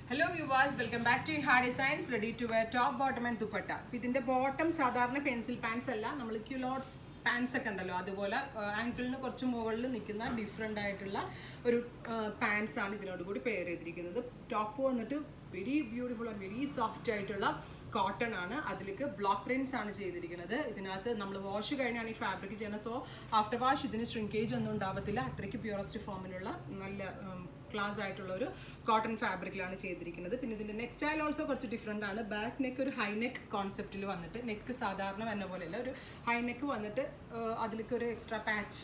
Hello viewers, welcome back to Hard Designs, ready to wear top, bottom and dupatta. ഇതിന്റെ bottom സാധാരണ pencil pants അല്ല, നമ്മൾ ക്യുലോട്ട്സ് pants ഒക്കെ ഉണ്ടല്ലോ അതുപോലെ ആങ്കിളിന് കുറച്ച് മുകളിൽ നിൽക്കുന്ന ഡിഫറെൻ്റ് ആയിട്ടുള്ള ഒരു പാൻസ് ആണ് ഇതിനോട് കൂടി പെയർ ചെയ്തിരിക്കുന്നത്. ടോപ്പ് വന്നിട്ട് very beautiful and very soft ആയിട്ടുള്ള കോട്ടൺ ആണ്. അതിലേക്ക് ബ്ലോക്ക് പ്രിന്റ്സ് ആണ് ചെയ്തിരിക്കുന്നത്. ഇതിനകത്ത് നമ്മൾ വാഷ് കഴിഞ്ഞാണ് ഈ ഫാബ്രിക് ചെയ്യുന്നത്. സോ ആഫ്റ്റർ വാഷ് ഇതിന് ഷ്രിങ്കേജ് ഒന്നും ഉണ്ടാവത്തില്ല. അത്രയ്ക്ക് പ്യൂറസ്റ്റ് ഫോമിലുള്ള നല്ല ക്ലാസ് ആയിട്ടുള്ള ഒരു കോട്ടൺ ഫാബ്രിക്കിലാണ് ചെയ്തിരിക്കുന്നത്. പിന്നെ ഇതിൻ്റെ നെക്ക് സ്റ്റൈൽ ഓൾസോ കുറച്ച് ഡിഫറെൻ്റ് ആണ്. ബാക്ക് നെക്ക് ഒരു ഹൈ നെക്ക് കോൺസെപ്റ്റിൽ വന്നിട്ട്, നെക്ക് സാധാരണ വന്ന പോലെയല്ല, ഒരു ഹൈ നെക്ക് വന്നിട്ട് അതിലേക്ക് ഒരു എക്സ്ട്രാ പാച്ച്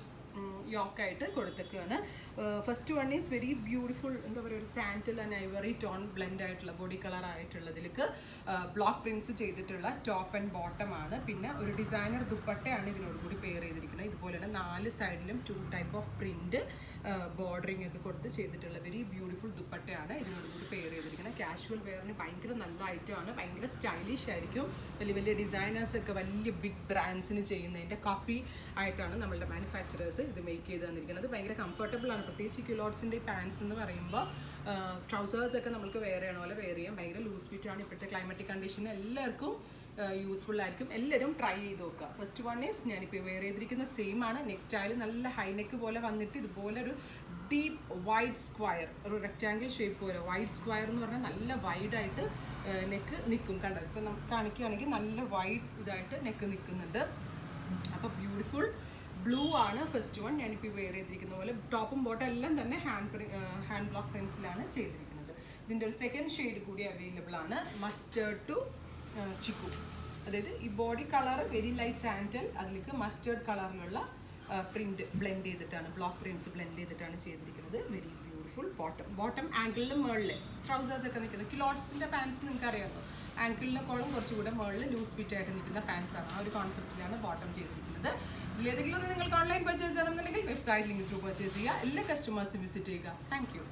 യോക്കായിട്ട് കൊടുത്തേക്കാണ്. First one is very beautiful, എന്താ പറയുക, ഒരു sandal and ivory tone blend ആയിട്ടുള്ള ബോഡി കളർ ആയിട്ടുള്ളതിലേക്ക് ബ്ലോക്ക് പ്രിൻറ്റ്സ് ചെയ്തിട്ടുള്ള ടോപ്പ് ആൻഡ് ബോട്ടം ആണ്. പിന്നെ ഒരു ഡിസൈനർ ദുപ്പട്ടയാണ് ഇതിനോട് കൂടി പെയർ ചെയ്തിരിക്കുന്നത്. ഇതുപോലെ തന്നെ 4 സൈഡിലും 2 ടൈപ്പ് ഓഫ് പ്രിൻറ്റ് ബോർഡറിങ് ഒക്കെ കൊടുത്ത് ചെയ്തിട്ടുള്ള വെരി ബ്യൂട്ടിഫുൾ ദുപ്പട്ടയാണ് ഇതിനോട് കൂടി പെയർ ചെയ്തിരിക്കുന്നത്. കാഷ്വൽ വെയറിന് ഭയങ്കര നല്ല ഐറ്റമാണ്, ഭയങ്കര സ്റ്റൈലിഷ് ആയിരിക്കും. വലിയ വലിയ ഡിസൈനേഴ്സൊക്കെ വലിയ ബിഗ് ബ്രാൻഡ്സിന് ചെയ്യുന്നതിൻ്റെ കോപ്പി ആയിട്ടാണ് നമ്മളുടെ മാനുഫാക്ചറേഴ്സ് ഇത് മേക്ക് ചെയ്ത് തന്നിരിക്കുന്നത്. ഭയങ്കര കംഫർട്ടബിൾ ആണ്. പ്രത്യേകിച്ച് ക്യുലോട്ട്സിൻ്റെ പാൻസ് എന്ന് പറയുമ്പോൾ ട്രൗസേഴ്സൊക്കെ നമുക്ക് വെയർ ചെയ്യണ പോലെ വെയർ ചെയ്യാം. ഭയങ്കര ലൂസ് ഫിറ്റ് ആണ്. ഇപ്പോഴത്തെ ക്ലൈമറ്റിക് കണ്ടീഷന് എല്ലാവർക്കും യൂസ്ഫുൾ ആയിരിക്കും. എല്ലാവരും ട്രൈ ചെയ്ത് നോക്കുക. ഫസ്റ്റ് വൺ ഈസ് ഞാനിപ്പോൾ വെയർ ചെയ്തിരിക്കുന്ന സെയിം ആണ്. നെക്സ്റ്റ് സ്റ്റൈൽ നല്ല ഹൈ നെക്ക് പോലെ വന്നിട്ട് ഇതുപോലെ ഒരു ഡീപ്പ് വൈഡ് സ്ക്വയർ, ഒരു റെക്റ്റാങ്കിൾ ഷേപ്പ് പോലെ വൈഡ് സ്ക്വയർ എന്ന് പറഞ്ഞാൽ നല്ല വൈഡായിട്ട് നെക്ക് നിൽക്കും. കണ്ടത് ഇപ്പം നമുക്ക് കാണിക്കുകയാണെങ്കിൽ നല്ല വൈഡ് ഇതായിട്ട് നെക്ക് നിൽക്കുന്നുണ്ട്. അപ്പോൾ ബ്യൂട്ടിഫുൾ ബ്ലൂ ആണ് ഫസ്റ്റ് വൺ. ഞാനിപ്പോൾ വെയർ ചെയ്തിരിക്കുന്ന പോലെ ടോപ്പും ബോട്ടം എല്ലാം തന്നെ ഹാൻഡ് ബ്ലോക്ക് പ്രിൻസിലാണ് ചെയ്തിരിക്കുന്നത്. ഇതിൻ്റെ ഒരു സെക്കൻഡ് ഷെയ്ഡ് കൂടി അവൈലബിൾ ആണ്, മസ്റ്റേർഡ് ടു ചിക്കു. അതായത് ഈ body colour very light sandal, അതിലേക്ക് മസ്റ്റേർഡ് കളറിലുള്ള പ്രിൻറ്റ് ബ്ലെൻഡ് ചെയ്തിട്ടാണ്, ബ്ലോക്ക് പ്രിൻറ്റ്സ് ബ്ലെൻഡ് ചെയ്തിട്ടാണ് ചെയ്തിരിക്കുന്നത്. വെരി ബ്യൂട്ടിഫുൾ ബോട്ടം ആങ്കിളിന് മുകളിൽ ട്രൗസേഴ്സൊക്കെ നിൽക്കുന്നത്. ക്ലോത്ത്സിൻ്റെ പാൻസ് നിങ്ങൾക്ക് അറിയാമല്ലോ, ആങ്കിളിനെക്കോളും കുറച്ചുകൂടെ മുകളിൽ ലൂസ് ഫിറ്റ് ആയിട്ട് നിൽക്കുന്ന പാൻസാണ്. ആ ഒരു കോൺസെപ്റ്റിലാണ് ബോട്ടം ചെയ്തിരിക്കുന്നത്. ഇതിലേതെങ്കിലും നിങ്ങൾക്ക് ഓൺലൈൻ പർച്ചേസ് ചെയ്യണമെന്നുണ്ടെങ്കിൽ വെബ്സൈറ്റ് ലിങ്ക് ത്രൂ പർച്ചേസ് ചെയ്യുക. എല്ലാ കസ്റ്റമേഴ്സും വിസിറ്റ് ചെയ്യുക. Thank you.